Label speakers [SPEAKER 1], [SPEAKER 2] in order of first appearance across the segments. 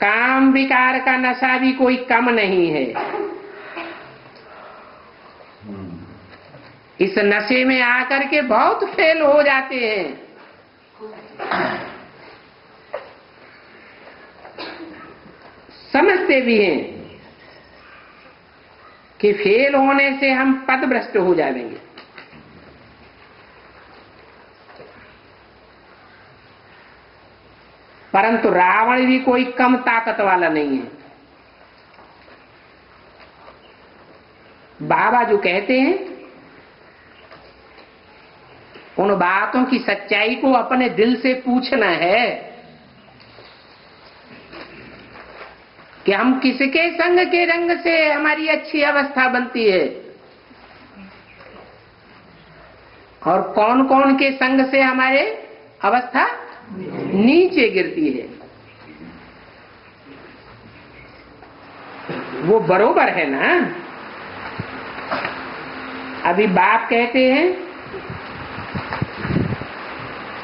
[SPEAKER 1] काम विकार का नशा भी कोई कम नहीं है। इस नशे में आकर के बहुत फेल हो जाते हैं। समझते भी हैं कि फेल होने से हम पथभ्रष्ट हो जाएंगे। परंतु रावण भी कोई कम ताकत वाला नहीं है। बाबा जो कहते हैं उन बातों की सच्चाई को अपने दिल से पूछना है कि हम किसके संग के रंग से हमारी अच्छी अवस्था बनती है और कौन कौन के संग से हमारे अवस्था नीचे गिरती है। वो बरोबर है ना। अभी बाप कहते हैं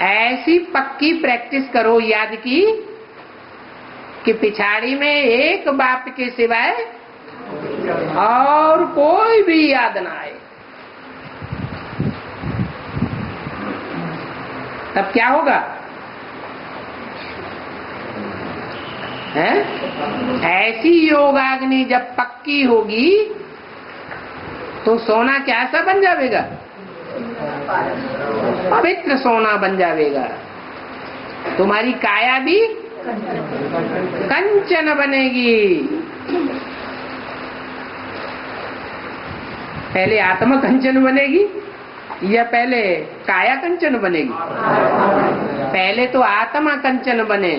[SPEAKER 1] ऐसी पक्की प्रैक्टिस करो याद की कि पिछाड़ी में एक बाप के सिवाय और कोई भी याद ना आए। तब क्या होगा? है? ऐसी योगाग्नि जब पक्की होगी तो सोना क्या सा बन जाएगा? पवित्र सोना बन जाएगा। तुम्हारी काया भी कंचन बनेगी। पहले आत्मा कंचन बनेगी या पहले काया कंचन बनेगी? पहले तो आत्मा कंचन बने।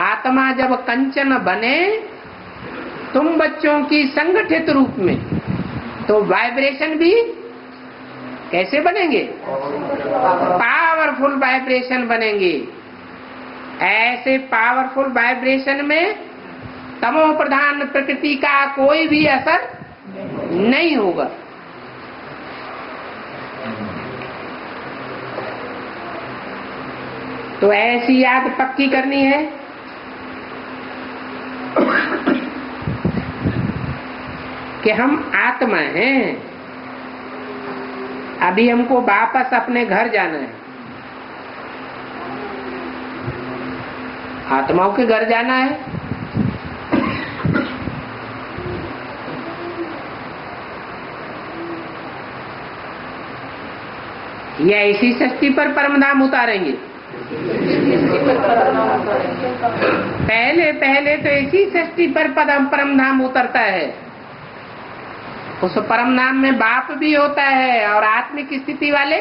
[SPEAKER 1] आत्मा जब कंचन बने तुम बच्चों की संगठित रूप में तो वाइब्रेशन भी कैसे बनेंगे? पावरफुल वाइब्रेशन बनेंगे। ऐसे पावरफुल वाइब्रेशन में तमो प्रधान प्रकृति का कोई भी असर नहीं होगा। तो ऐसी याद पक्की करनी है कि हम आत्मा हैं। अभी हमको वापस अपने घर जाना है। आत्माओं के घर जाना है। या इसी सृष्टि पर परमधाम उतारेंगे? पहले तो इसी सृष्टि पर परमधाम उतरता है। उस परमधाम में बाप भी होता है और आत्मिक स्थिति वाले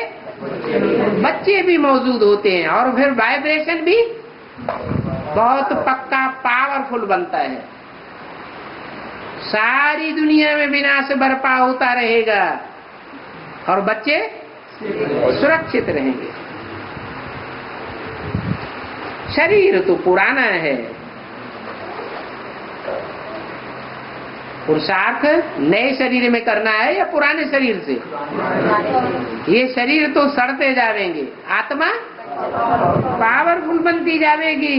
[SPEAKER 1] बच्चे भी मौजूद होते हैं और फिर वाइब्रेशन भी बहुत पक्का पावरफुल बनता है। सारी दुनिया में विनाश बर्पा होता रहेगा और बच्चे सुरक्षित रहेंगे। शरीर तो पुराना है। पुरुषार्थ नए शरीर में करना है या पुराने शरीर से? ये शरीर तो सड़ते जाएंगे, आत्मा पावरफुल बनती जाएगी।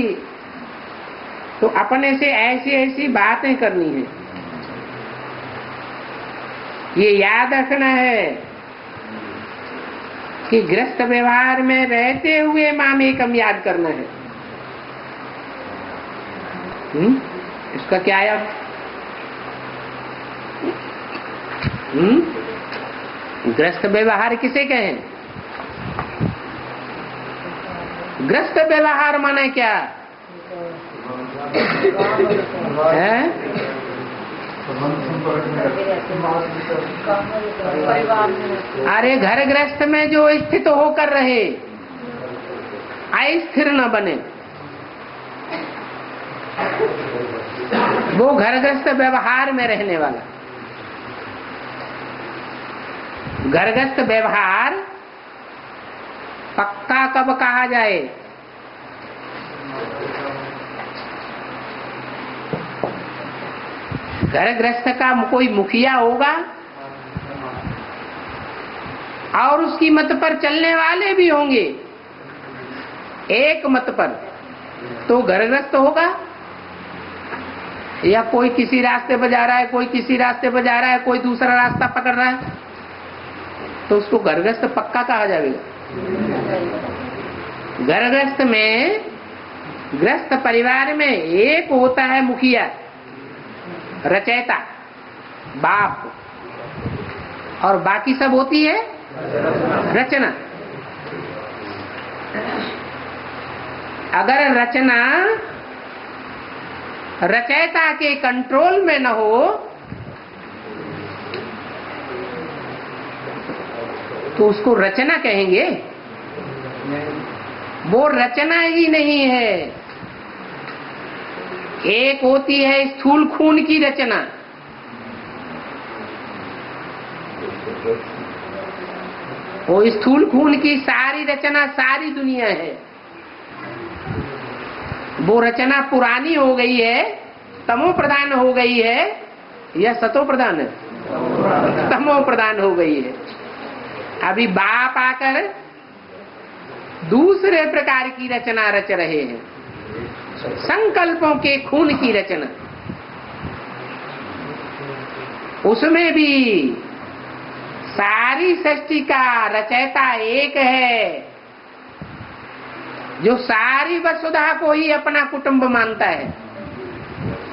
[SPEAKER 1] तो अपने से ऐसी ऐसी बातें करनी है। ये याद रखना है कि गृहस्थ व्यवहार में रहते हुए मामेकम याद करना है। इसका क्या है? गृहस्थ व्यवहार किसे कहें? गृहस्थ व्यवहार माने क्या है? अरे घर गृहस्थ में जो स्थित होकर रहे, अस्थिर न बने, वो घर गृहस्थ व्यवहार में रहने वाला। घरगस्त व्यवहार पक्का कब कहा जाए? घर गृहस्थ का कोई मुखिया होगा और उसकी मत पर चलने वाले भी होंगे। एक मत पर तो घर गृहस्थ होगा या कोई किसी रास्ते पर जा रहा है, कोई किसी रास्ते पर जा रहा है, कोई दूसरा रास्ता पकड़ रहा है, तो उसको घरगृहस्थ पक्का कहा जाएगा। घरगृहस्थ में, गृहस्थ परिवार में एक होता है मुखिया, रचयिता, बाप, और बाकी सब होती है रचना। अगर रचना रचयिता के कंट्रोल में न हो तो उसको रचना कहेंगे? वो रचना ही नहीं है। एक होती है स्थूल खून की रचना, वो स्थूल खून की सारी रचना, सारी दुनिया है। वो रचना पुरानी हो गई है, तमो प्रधान हो गई है, या सतो प्रधान है? तमो प्रधान हो गई है। अभी बाप आकर दूसरे प्रकार की रचना रच रहे हैं, संकल्पों के खून की रचना। उसमें भी सारी सृष्टि का रचयिता एक है, जो सारी वसुधा को ही अपना कुटुंब मानता है।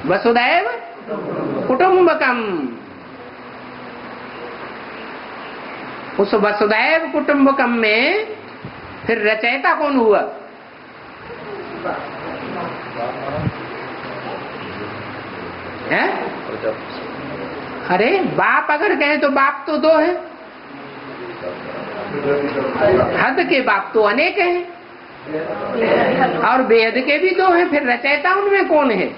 [SPEAKER 1] वसुधैव कुटुंबकम। उस वसुधैव कुटुंबकम में फिर रचयिता कौन हुआ? है? अरे बाप अगर कहें तो बाप तो दो है, हद के बाप तो अनेक हैं, और बेहद के भी दो हैं। फिर रचयिता उनमें कौन है?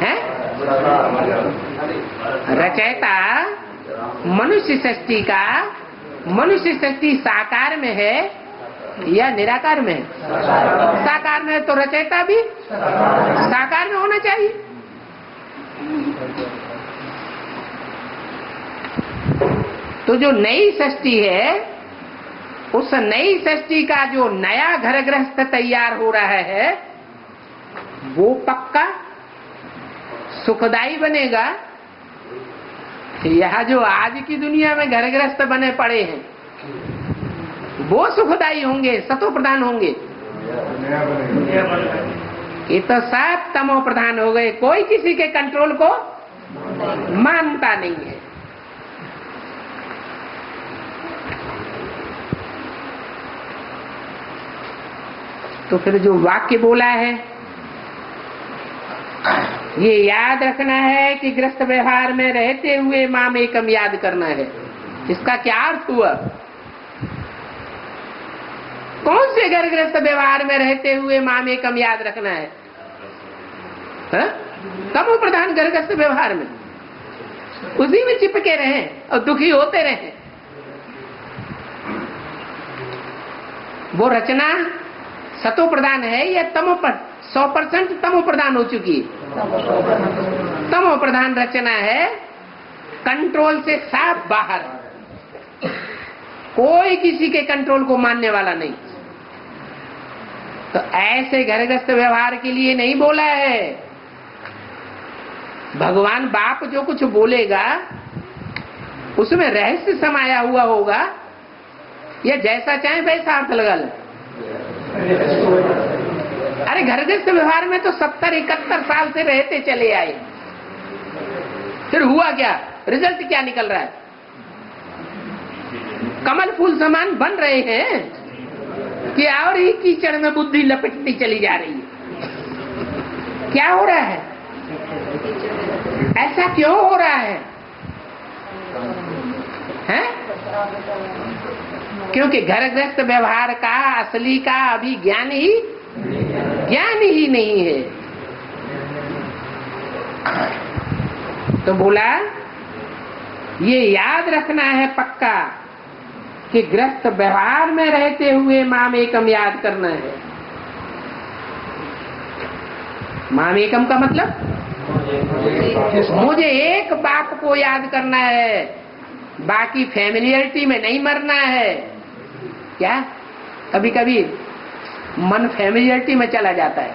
[SPEAKER 1] हैं? रचयिता मनुष्य सृष्टि का, मनुष्य सृष्टि साकार में है या निराकार में है? साकार में है, तो रचयिता भी साकार में होना चाहिए। तो जो नई सृष्टि है, उस नई सृष्टि का जो नया घर गृहस्थ तैयार हो रहा है, वो पक्का सुखदायी बनेगा। यह जो आज की दुनिया में घर गृहस्थ बने पड़े हैं, वो सुखदायी होंगे, सतो प्रधान होंगे? ये तो सब तमो प्रधान हो गए। कोई किसी के कंट्रोल को मानता नहीं है। तो फिर जो वाक्य बोला है, ये याद रखना है कि गृहस्थ व्यवहार में रहते हुए माम एकम याद करना है। इसका क्या अर्थ हुआ? कौन से घर गृहस्थ व्यवहार में रहते हुए माम एकम याद रखना है? तमो प्रधान घर गृहस्थ व्यवहार में उसी में चिपके रहे और दुखी होते रहे। वो रचना सतो प्रधान है या तमो पर 100% तमो प्रधान हो चुकी है? तमो प्रधान रचना है, कंट्रोल से साफ बाहर, कोई किसी के कंट्रोल को मानने वाला नहीं। तो ऐसे घरगृहस्थ व्यवहार के लिए नहीं बोला है। भगवान बाप जो कुछ बोलेगा उसमें रहस्य समाया हुआ होगा, या जैसा चाहे वैसा अर्थ लगा ले। अरे घरगृहस्थ व्यवहार में तो 70-71 साल से रहते चले आए, फिर हुआ क्या? रिजल्ट क्या निकल रहा है? कमल फूल समान बन रहे हैं कि और ही कीचड़ में बुद्धि लपेटती चली जा रही है? क्या हो रहा है? ऐसा क्यों हो रहा है? हैं? क्योंकि घरगृहस्थ व्यवहार का असली का अभी ज्ञान ही नहीं है। तो बोला ये याद रखना है पक्का कि गृहस्थ व्यवहार में रहते हुए माम एकम याद करना है। माम एकम का मतलब मुझे एक बाप को याद करना है, बाकी फैमिलियरिटी में नहीं मरना है। क्या कभी कभी मन फैमिलियरिटी में चला जाता है,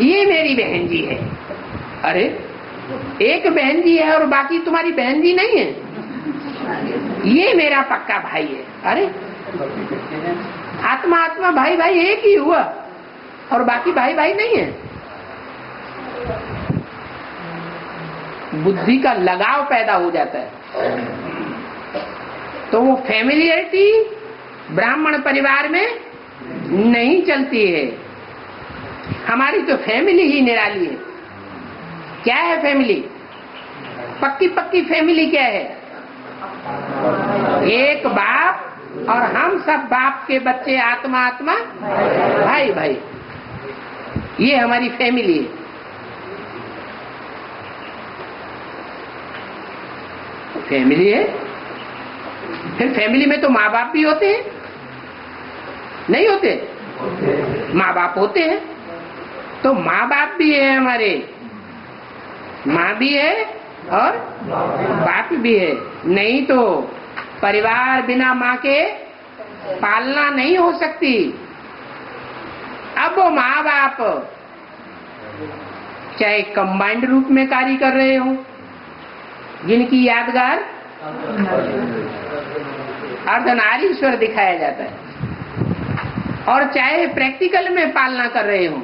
[SPEAKER 1] ये मेरी बहन जी है। अरे एक बहन जी है और बाकी तुम्हारी बहन जी नहीं है? ये मेरा पक्का भाई है। अरे आत्मा आत्मा भाई भाई एक ही हुआ और बाकी भाई भाई नहीं है। बुद्धि का लगाव पैदा हो जाता है। तो वो फैमिलियरिटी ब्राह्मण परिवार में नहीं चलती है। हमारी तो फैमिली ही निराली है। क्या है फैमिली? पक्की पक्की फैमिली क्या है? एक बाप और हम सब बाप के बच्चे, आत्मा आत्मा भाई भाई, ये हमारी फैमिली है। फैमिली है। फिर फैमिली में तो माँ बाप भी होते हैं, नहीं होते? माँ बाप होते हैं। तो माँ बाप भी है हमारे, माँ भी है और बाप भी है। नहीं तो परिवार बिना माँ के पालना नहीं हो सकती। अब वो माँ बाप चाहे कंबाइंड रूप में कार्य कर रहे हो, जिनकी यादगार अर्धनारीश्वर दिखाया जाता है, और चाहे प्रैक्टिकल में पालना कर रहे हो,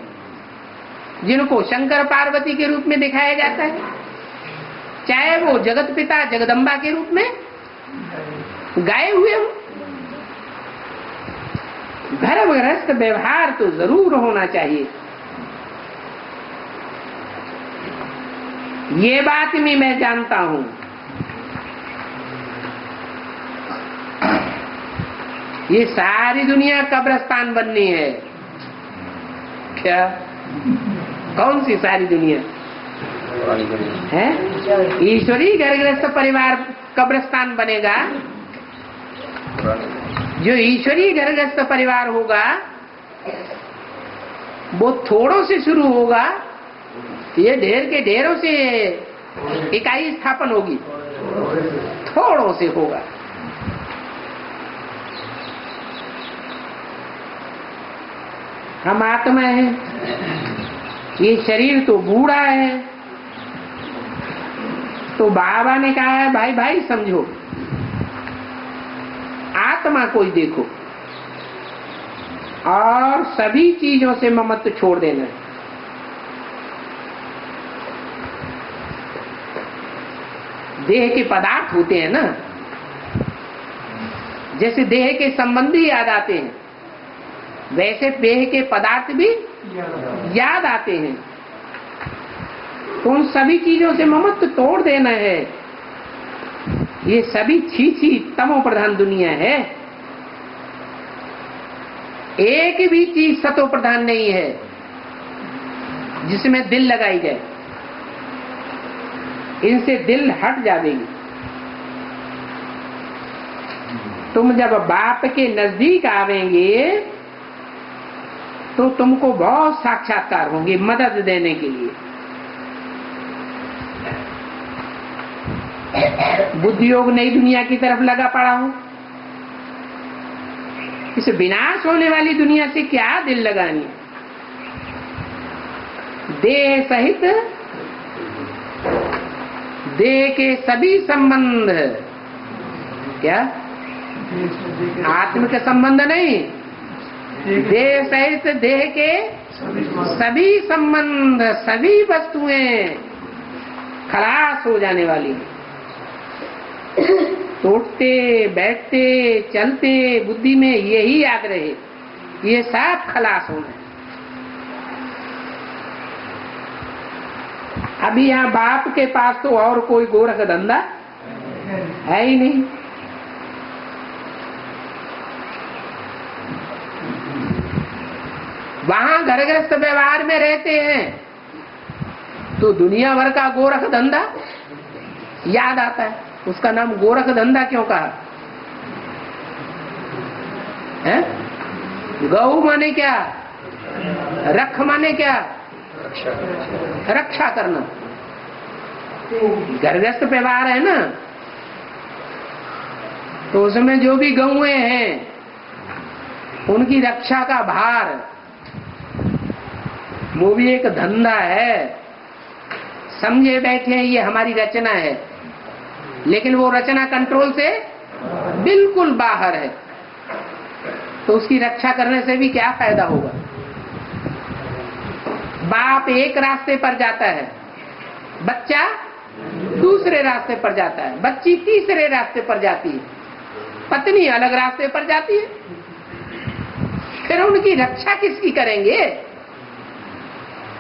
[SPEAKER 1] जिनको शंकर पार्वती के रूप में दिखाया जाता है, चाहे वो जगत पिता जगदम्बा के रूप में गाए हुए हो। धर्म गृहस्थ व्यवहार तो जरूर होना चाहिए। ये बात भी मैं जानता हूं। ये सारी दुनिया कब्रिस्तान बननी है। क्या? कौन सी सारी दुनिया है? ईश्वरी घर गृहस्थ परिवार कब्रिस्तान बनेगा। जो ईश्वरी घर गृहस्थ परिवार होगा वो थोड़ों से शुरू होगा, ये ढेर के ढेरों से इकाई स्थापन होगी, थोड़ों से होगा। हम आत्मा है, ये शरीर तो बूढ़ा है। तो बाबा ने कहा है भाई भाई समझो, आत्मा को ही देखो और सभी चीजों से ममत्व छोड़ देना। देह के पदार्थ होते हैं ना, जैसे देह के संबंधी याद आते हैं, वैसे देह के पदार्थ भी याद आते हैं। तो उन सभी चीजों से ममत्व तोड़ देना है। ये सभी छीछी तमो प्रधान दुनिया है। एक भी चीज सतो प्रधान नहीं है जिसमें दिल लगाई जाए। इनसे दिल हट जाएगी। तुम जब बाप के नजदीक आवेंगे तो तुमको बहुत साक्षात्कार होंगे मदद देने के लिए। बुद्धि योग नई दुनिया की तरफ लगा पड़ा हूं। इस विनाश होने वाली दुनिया से क्या दिल लगानी? देह सहित देह के सभी संबंध, क्या आत्म के संबंध नहीं, देह सहित देह के सभी संबंध, सभी वस्तुएं खलास हो जाने वाली। उठते बैठते चलते बुद्धि में यही याद रहे, ये सब खलास होना है। अभी यहाँ बाप के पास तो और कोई गोरख धंधा है ही नहीं। वहां घर गृहस्थ व्यवहार में रहते हैं तो दुनिया भर का गोरख धंधा याद आता है। उसका नाम गोरख धंधा क्यों कहा है? गौ माने क्या? रख माने क्या? रक्षा करना। गर्भस्थ व्यवहार है ना, तो उसमें जो भी गौएं हैं उनकी रक्षा का भार वो भी एक धंधा है। समझे बैठे हैं ये हमारी रचना है, लेकिन वो रचना कंट्रोल से बिल्कुल बाहर है, तो उसकी रक्षा करने से भी क्या फायदा होगा। बाप एक रास्ते पर जाता है, बच्चा दूसरे रास्ते पर जाता है, बच्ची तीसरे रास्ते पर जाती है, पत्नी अलग रास्ते पर जाती है। फिर उनकी रक्षा किसकी करेंगे?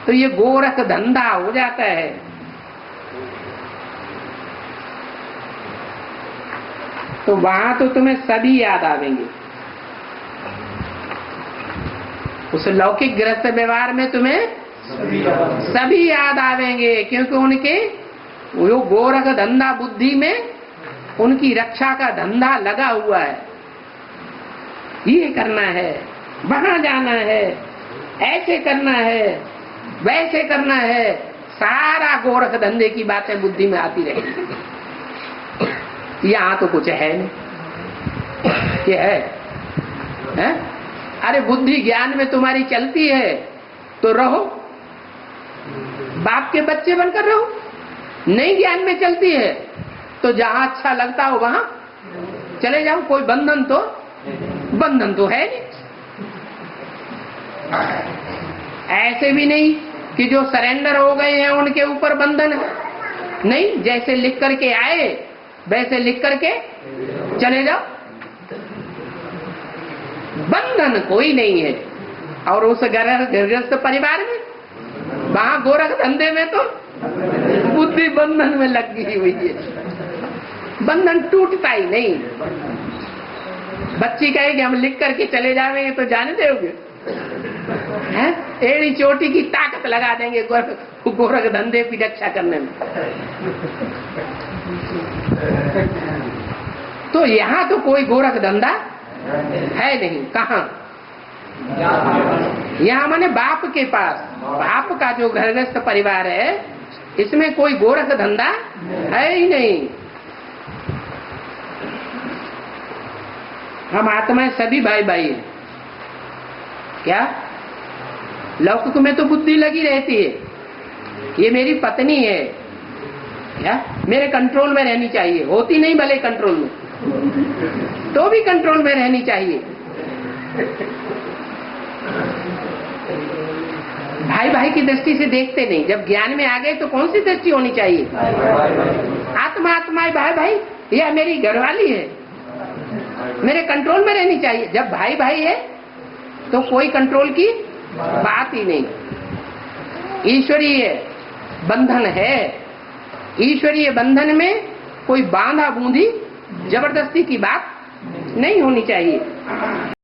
[SPEAKER 1] तो ये गोरख धंधा हो जाता है। तो वहां तो तुम्हें सभी याद आवेंगे, उस लौकिक गृहस्थ व्यवहार में तुम्हें सभी याद आवेंगे, क्योंकि उनके वो गोरख धंधा बुद्धि में उनकी रक्षा का धंधा लगा हुआ है। ये करना है, वहां जाना है, ऐसे करना है, वैसे करना है, सारा गोरख धंधे की बातें बुद्धि में आती रहेगी। यहाँ तो कुछ है नहीं। ये है? अरे बुद्धि ज्ञान में तुम्हारी चलती है तो रहो, बाप के बच्चे बनकर रहो। नहीं ज्ञान में चलती है तो जहां अच्छा लगता हो वहां चले जाओ, कोई बंधन तो है नहीं। ऐसे भी नहीं कि जो सरेंडर हो गए हैं उनके ऊपर बंधन है, नहीं, जैसे लिख करके आए वैसे लिख करके चले जाओ, बंधन कोई नहीं है। और उस गृहस्थ परिवार में, वहां गोरख धंधे में तो बुद्धि बंधन में लग गई हुई है, बंधन टूटता ही नहीं। बच्ची कहेगी हम लिख करके चले जाएंगे तो जाने दोगे? एड़ी चोटी की ताकत लगा देंगे गोरख धंधे की रक्षा करने में। तो यहाँ तो कोई गोरख धंधा है नहीं। कहाँ? यहाँ माने बाप के पास, बाप का जो गृहस्थ परिवार है इसमें कोई गोरख धंधा है ही नहीं। हम आत्माएं सभी भाई भाई हैं। क्या लौकिक में तो बुद्धि लगी रहती है, ये मेरी पत्नी है, क्या मेरे कंट्रोल में रहनी चाहिए, होती नहीं भले कंट्रोल में, तो भी कंट्रोल में रहनी चाहिए। भाई भाई की दृष्टि से देखते नहीं, जब ज्ञान में आ गए तो कौन सी दृष्टि होनी चाहिए? आत्मा आत्मा भाई भाई, यह मेरी घरवाली है, मेरे कंट्रोल में रहनी चाहिए। जब भाई भाई है तो कोई कंट्रोल की बात ही नहीं। ईश्वरीय बंधन है, ईश्वरीय बंधन में कोई बांधा बूंदी जबरदस्ती की बात नहीं होनी चाहिए।